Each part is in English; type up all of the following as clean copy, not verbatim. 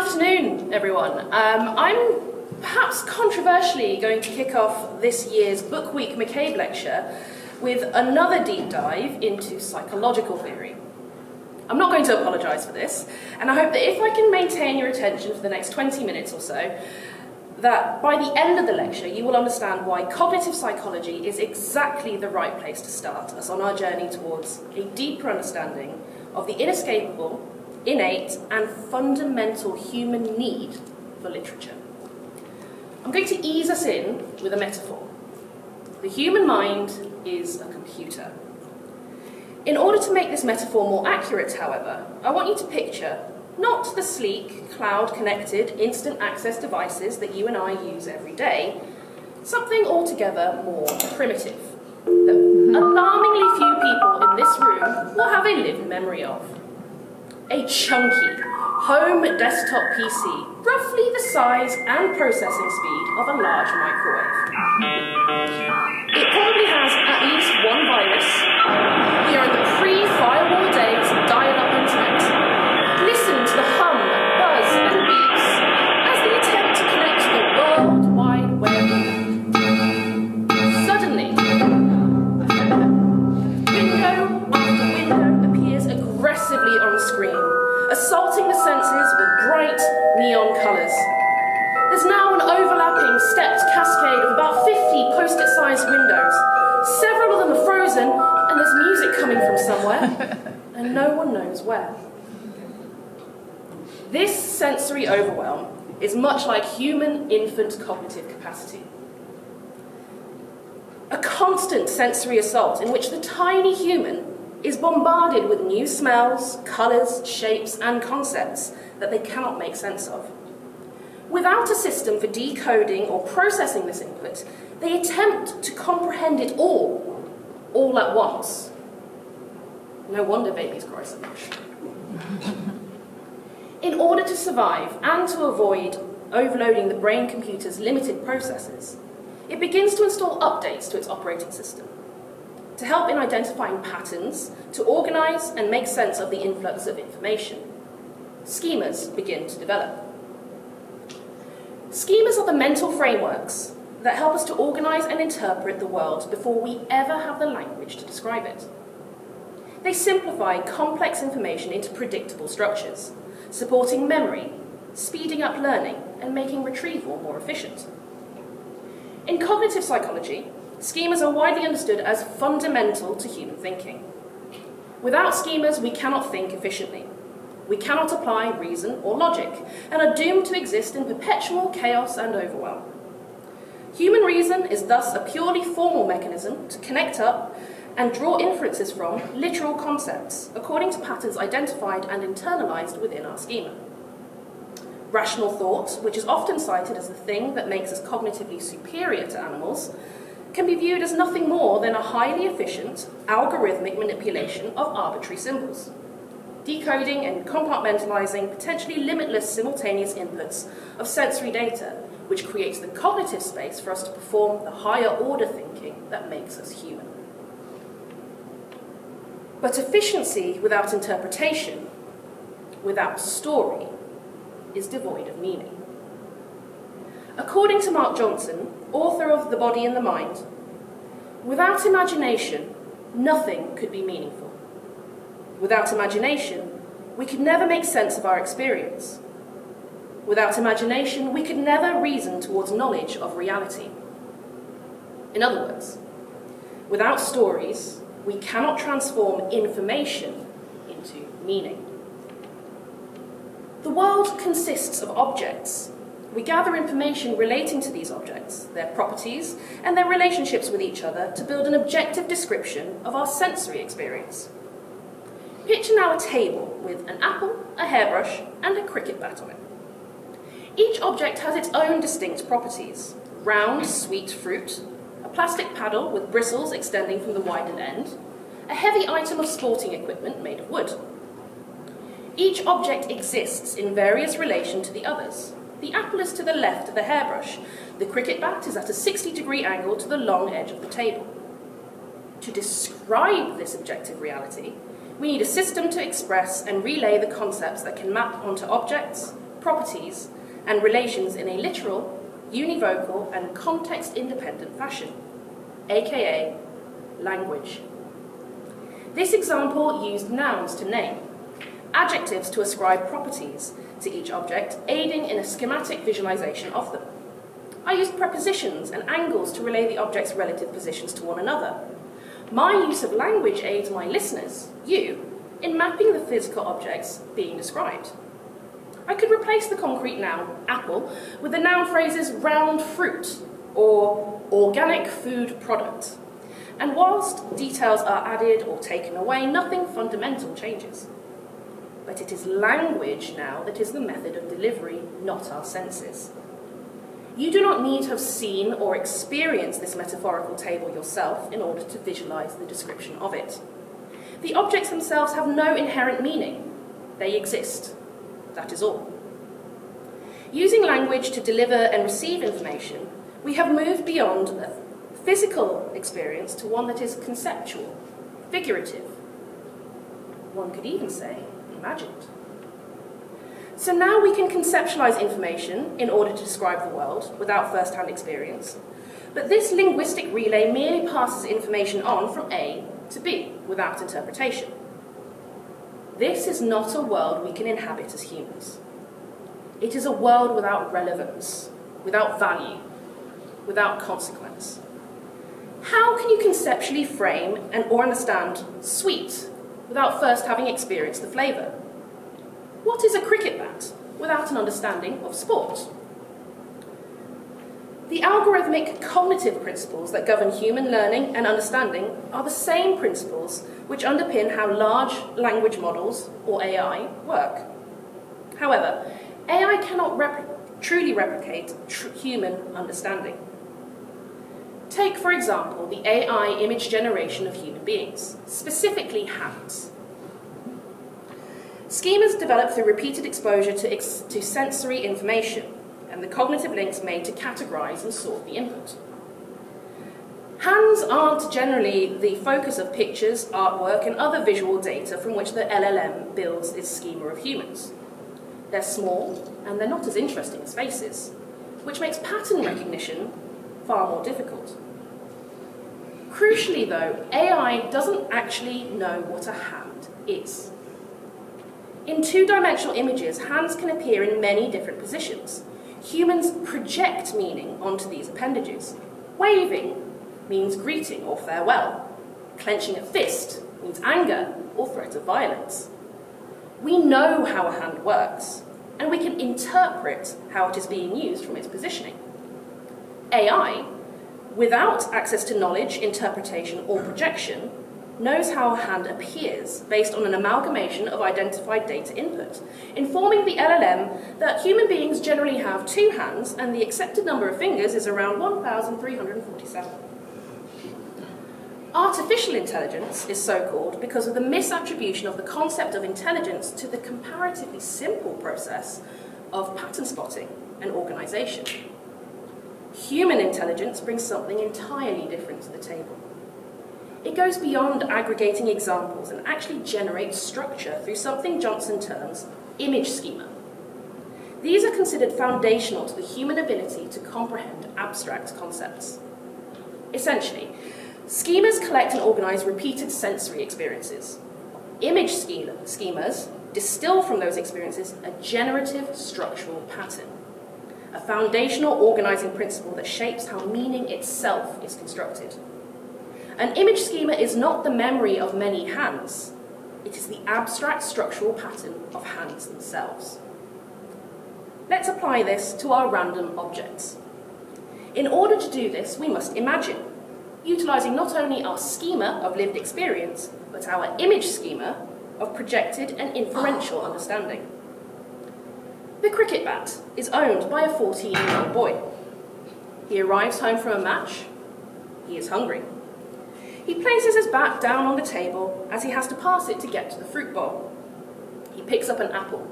afternoon, everyone. I'm perhaps controversially going to kick off this year's Book Week McCabe Lecture with another deep dive into psychological theory. I'm not going to apologise for this, and I hope that if I can maintain your attention for the next 20 minutes or so, that by the end of the lecture you will understand why cognitive psychology is exactly the right place to start us on our journey towards a deeper understanding of the inescapable, innate and fundamental human need for literature. I'm going to ease us in with a metaphor. The human mind is a computer. In order to make this metaphor more accurate, however, I want you to picture not the sleek, cloud-connected, instant access devices that you and I use every day, something altogether more primitive, that alarmingly few people in this room will have a lived memory of. A chunky, home desktop PC, roughly the size and processing speed of a large microwave. It probably has at least one virus. We are in the pre-firewall days of dial-up internet. Listen to the hum, buzz and beeps as they attempt to connect to the World Wide Web. Suddenly, window after window appears aggressively on screen, assaulting the senses with bright neon colours. There's now an overlapping stepped cascade of about 50 post-it-sized windows. Several of them are frozen, and there's music coming from somewhere, and no one knows where. This sensory overwhelm is much like human infant cognitive capacity. A constant sensory assault in which the tiny human is bombarded with new smells, colours, shapes and concepts that they cannot make sense of. Without a system for decoding or processing this input, they attempt to comprehend it all at once. No wonder babies cry so much. In order to survive and to avoid overloading the brain computer's limited processes, it begins to install updates to its operating system to help in identifying patterns, to organise and make sense of the influx of information. Schemas begin to develop. Schemas are the mental frameworks that help us to organise and interpret the world before we ever have the language to describe it. They simplify complex information into predictable structures, supporting memory, speeding up learning, and making retrieval more efficient. In cognitive psychology, schemas are widely understood as fundamental to human thinking. Without schemas, we cannot think efficiently. We cannot apply reason or logic, and are doomed to exist in perpetual chaos and overwhelm. Human reason is thus a purely formal mechanism to connect up and draw inferences from literal concepts, according to patterns identified and internalized within our schema. Rational thought, which is often cited as the thing that makes us cognitively superior to animals, can be viewed as nothing more than a highly efficient, algorithmic manipulation of arbitrary symbols, decoding and compartmentalizing potentially limitless simultaneous inputs of sensory data, which creates the cognitive space for us to perform the higher order thinking that makes us human. But efficiency without interpretation, without story, is devoid of meaning. According to Mark Johnson, author of The Body and the Mind, without imagination, nothing could be meaningful. Without imagination, we could never make sense of our experience. Without imagination, we could never reason towards knowledge of reality. In other words, without stories, we cannot transform information into meaning. The world consists of objects. We gather information relating to these objects, their properties, and their relationships with each other to build an objective description of our sensory experience. Picture now a table with an apple, a hairbrush, and a cricket bat on it. Each object has its own distinct properties: round, sweet fruit, a plastic paddle with bristles extending from the widened end, a heavy item of sporting equipment made of wood. Each object exists in various relation to the others. The apple is to the left of the hairbrush. The cricket bat is at a 60-degree angle to the long edge of the table. To describe this objective reality, we need a system to express and relay the concepts that can map onto objects, properties, and relations in a literal, univocal, and context-independent fashion, aka language. This example used nouns to name, adjectives to ascribe properties to each object, aiding in a schematic visualization of them. I used prepositions and angles to relay the object's relative positions to one another. My use of language aids my listeners, you, in mapping the physical objects being described. I could replace the concrete noun apple with the noun phrases round fruit or organic food product. And whilst details are added or taken away, nothing fundamental changes. But it is language now that is the method of delivery, not our senses. You do not need to have seen or experienced this metaphorical table yourself in order to visualize the description of it. The objects themselves have no inherent meaning. They exist. That is all. Using language to deliver and receive information, we have moved beyond a physical experience to one that is conceptual, figurative. One could even say imagined. So now we can conceptualize information in order to describe the world without first-hand experience. But this linguistic relay merely passes information on from A to B without interpretation. This is not a world we can inhabit as humans. It is a world without relevance, without value, without consequence. How can you conceptually frame or understand sweet without first having experienced the flavour? What is a cricket bat without an understanding of sport? The algorithmic cognitive principles that govern human learning and understanding are the same principles which underpin how large language models, or AI, work. However, AI cannot truly replicate human understanding. Take, for example, the AI image generation of human beings, specifically hands. Schemas develop through repeated exposure to sensory information and the cognitive links made to categorize and sort the input. Hands aren't generally the focus of pictures, artwork, and other visual data from which the LLM builds its schema of humans. They're small, and they're not as interesting as faces, which makes pattern recognition far more difficult. Crucially, though, AI doesn't actually know what a hand is. In two-dimensional images, hands can appear in many different positions. Humans project meaning onto these appendages. Waving means greeting or farewell. Clenching a fist means anger or threat of violence. We know how a hand works, and we can interpret how it is being used from its positioning. AI, without access to knowledge, interpretation, or projection, knows how a hand appears based on an amalgamation of identified data input, informing the LLM that human beings generally have 2 hands and the accepted number of fingers is around 1,347. Artificial intelligence is so called because of the misattribution of the concept of intelligence to the comparatively simple process of pattern spotting and organization. Human intelligence brings something entirely different to the table. It goes beyond aggregating examples and actually generates structure through something Johnson terms image schema. These are considered foundational to the human ability to comprehend abstract concepts. Essentially, schemas collect and organize repeated sensory experiences. Image schemas distill from those experiences a generative structural pattern, a foundational organizing principle that shapes how meaning itself is constructed. An image schema is not the memory of many hands. It is the abstract structural pattern of hands themselves. Let's apply this to our random objects. In order to do this, we must imagine, utilizing not only our schema of lived experience, but our image schema of projected and inferential understanding. The cricket bat is owned by a 14-year-old boy. He arrives home from a match. He is hungry. He places his bat down on the table as he has to pass it to get to the fruit bowl. He picks up an apple.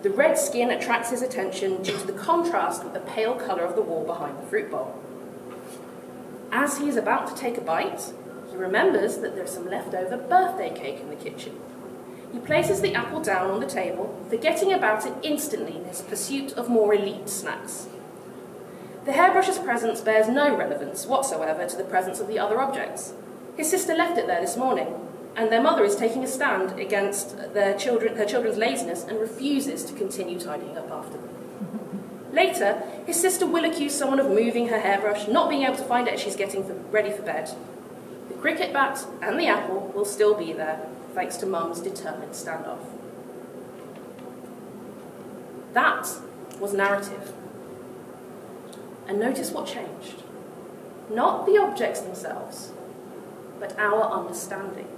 The red skin attracts his attention due to the contrast with the pale colour of the wall behind the fruit bowl. As he is about to take a bite, he remembers that there's some leftover birthday cake in the kitchen. He places the apple down on the table, forgetting about it instantly in his pursuit of more elite snacks. The hairbrush's presence bears no relevance whatsoever to the presence of the other objects. His sister left it there this morning, and their mother is taking a stand against her children's laziness and refuses to continue tidying up after them. Later, his sister will accuse someone of moving her hairbrush, not being able to find it as she's getting ready for bed. The cricket bat and the apple will still be there, thanks to Mum's determined standoff. That was narrative. And notice what changed. Not the objects themselves, but our understanding.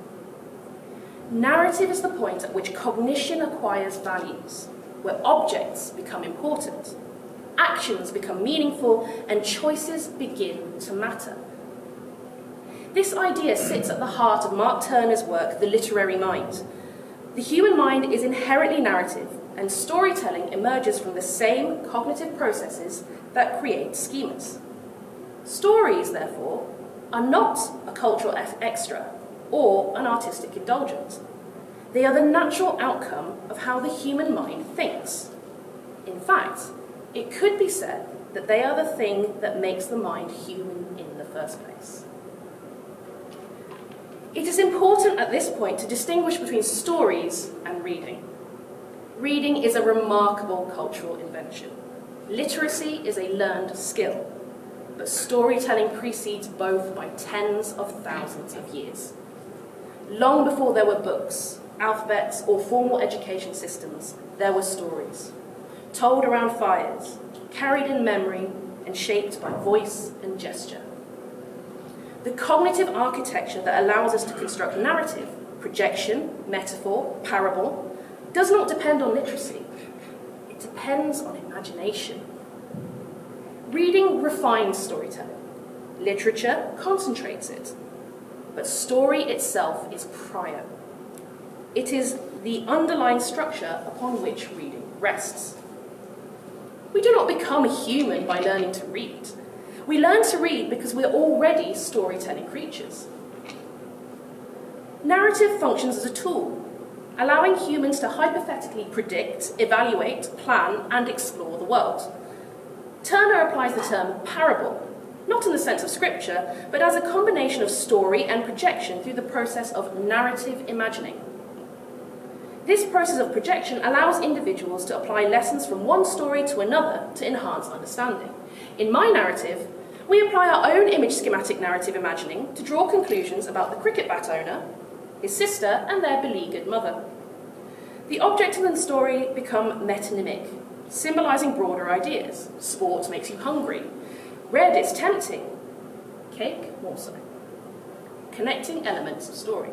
Narrative is the point at which cognition acquires values, where objects become important, actions become meaningful, and choices begin to matter. This idea sits at the heart of Mark Turner's work, The Literary Mind. The human mind is inherently narrative, and storytelling emerges from the same cognitive processes that create schemas. Stories, therefore, are not a cultural extra or an artistic indulgence. They are the natural outcome of how the human mind thinks. In fact, it could be said that they are the thing that makes the mind human in the first place. It is important at this point to distinguish between stories and reading. Reading is a remarkable cultural invention. Literacy is a learned skill, but storytelling precedes both by tens of thousands of years. Long before there were books, alphabets, or formal education systems, there were stories, told around fires, carried in memory, and shaped by voice and gesture. The cognitive architecture that allows us to construct narrative, projection, metaphor, parable, does not depend on literacy. It depends on imagination. Reading refines storytelling. Literature concentrates it. But story itself is prior. It is the underlying structure upon which reading rests. We do not become human by learning to read. We learn to read because we're already storytelling creatures. Narrative functions as a tool, allowing humans to hypothetically predict, evaluate, plan, and explore the world. Turner applies the term parable, not in the sense of scripture, but as a combination of story and projection through the process of narrative imagining. This process of projection allows individuals to apply lessons from one story to another to enhance understanding. In my narrative, we apply our own image schematic narrative imagining to draw conclusions about the cricket bat owner, his sister, and their beleaguered mother. The objects in the story become metonymic, symbolising broader ideas. Sport makes you hungry. Red is tempting. Cake, more so. Connecting elements of story.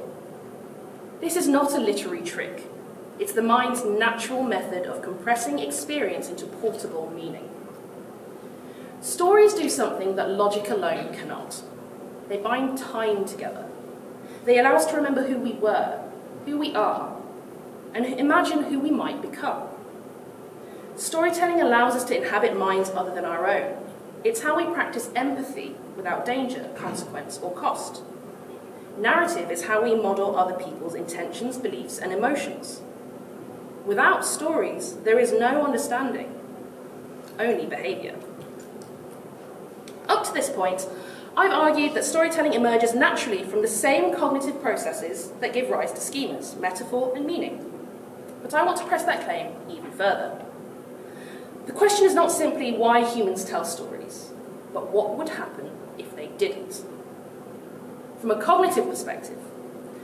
This is not a literary trick. It's the mind's natural method of compressing experience into portable meaning. Stories do something that logic alone cannot. They bind time together. They allow us to remember who we were, who we are, and imagine who we might become. Storytelling allows us to inhabit minds other than our own. It's how we practice empathy without danger, consequence, or cost. Narrative is how we model other people's intentions, beliefs, and emotions. Without stories, there is no understanding, only behaviour. Up to this point, I've argued that storytelling emerges naturally from the same cognitive processes that give rise to schemas, metaphor, and meaning. But I want to press that claim even further. The question is not simply why humans tell stories, but what would happen if they didn't. From a cognitive perspective,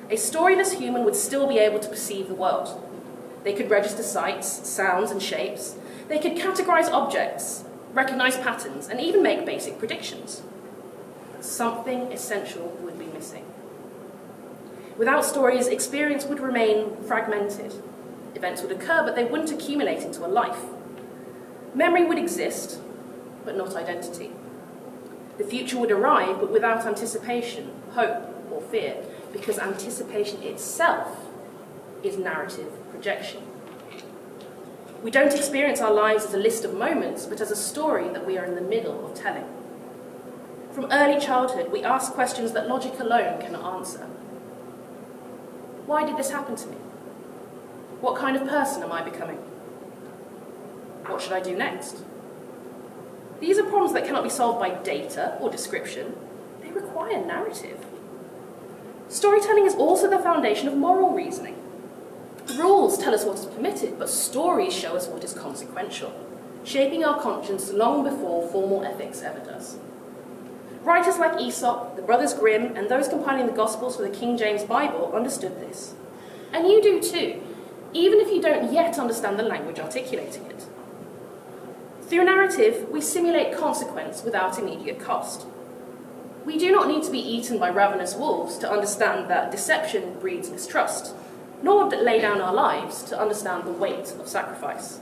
a storyless human would still be able to perceive the world. They could register sights, sounds, and shapes. They could categorize objects, recognize patterns, and even make basic predictions. But something essential would be missing. Without stories, experience would remain fragmented. Events would occur, but they wouldn't accumulate into a life. Memory would exist, but not identity. The future would arrive, but without anticipation, hope, or fear, because anticipation itself is narrative projection. We don't experience our lives as a list of moments, but as a story that we are in the middle of telling. From early childhood, we ask questions that logic alone cannot answer. Why did this happen to me? What kind of person am I becoming? What should I do next? These are problems that cannot be solved by data or description. They require narrative. Storytelling is also the foundation of moral reasoning. Rules tell us what is permitted, but stories show us what is consequential, shaping our conscience long before formal ethics ever does. Writers like Aesop, the Brothers Grimm, and those compiling the Gospels for the King James Bible understood this. And you do too, even if you don't yet understand the language articulating it. Through narrative, we simulate consequence without immediate cost. We do not need to be eaten by ravenous wolves to understand that deception breeds mistrust, nor lay down our lives to understand the weight of sacrifice.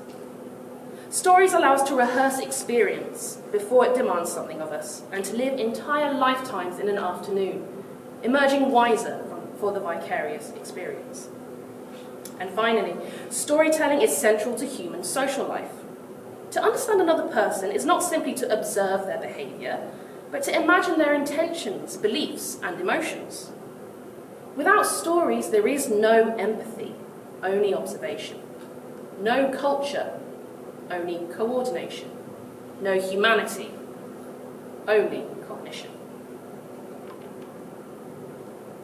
Stories allow us to rehearse experience before it demands something of us, and to live entire lifetimes in an afternoon, emerging wiser for the vicarious experience. And finally, storytelling is central to human social life. To understand another person is not simply to observe their behaviour, but to imagine their intentions, beliefs, and emotions. Without stories, there is no empathy, only observation. No culture, only coordination. No humanity, only cognition.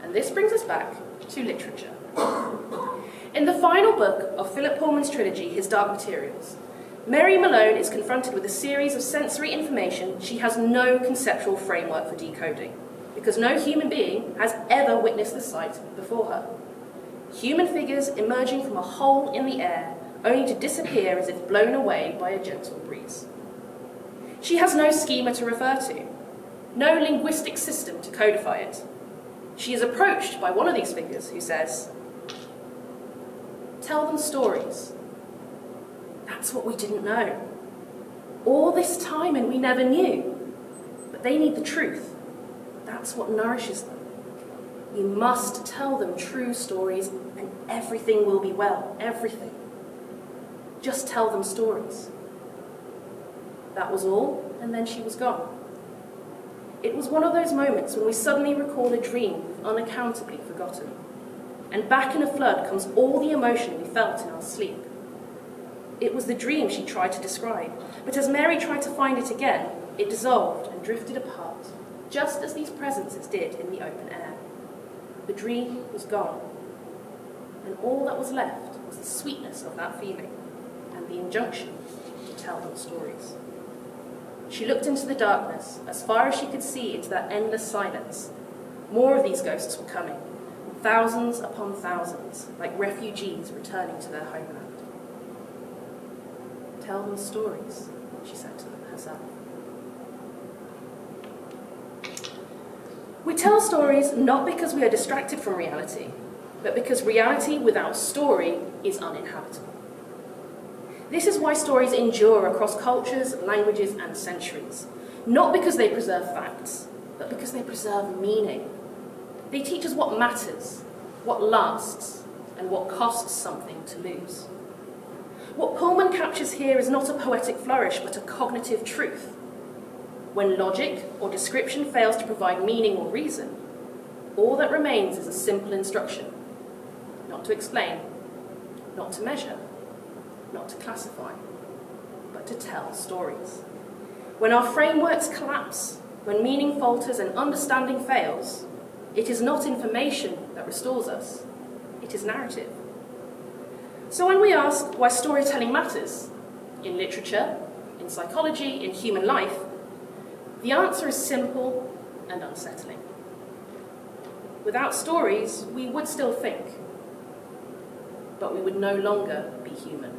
And this brings us back to literature. In the final book of Philip Pullman's trilogy, His Dark Materials, Mary Malone is confronted with a series of sensory information she has no conceptual framework for decoding, because no human being has ever witnessed the sight before her. Human figures emerging from a hole in the air, only to disappear as if blown away by a gentle breeze. She has no schema to refer to, no linguistic system to codify it. She is approached by one of these figures who says, "Tell them stories." That's what we didn't know. All this time and we never knew. But they need the truth. That's what nourishes them. We must tell them true stories and everything will be well. Everything. Just tell them stories. That was all, and then she was gone. It was one of those moments when we suddenly recall a dream unaccountably forgotten. And back in a flood comes all the emotion we felt in our sleep. It was the dream she tried to describe, but as Mary tried to find it again, it dissolved and drifted apart, just as these presences did in the open air. The dream was gone, and all that was left was the sweetness of that feeling, and the injunction to tell them stories. She looked into the darkness, as far as she could see into that endless silence. More of these ghosts were coming, thousands upon thousands, like refugees returning to their homeland. Tell them stories, she said to herself. We tell stories not because we are distracted from reality, but because reality without story is uninhabitable. This is why stories endure across cultures, languages, and centuries. Not because they preserve facts, but because they preserve meaning. They teach us what matters, what lasts, and what costs something to lose. What Pullman captures here is not a poetic flourish, but a cognitive truth. When logic or description fails to provide meaning or reason, all that remains is a simple instruction. Not to explain, not to measure, not to classify, but to tell stories. When our frameworks collapse, when meaning falters and understanding fails, it is not information that restores us, it is narrative. So when we ask why storytelling matters, in literature, in psychology, in human life, the answer is simple and unsettling. Without stories, we would still think, but we would no longer be human.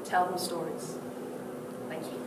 Tell them stories. Thank you.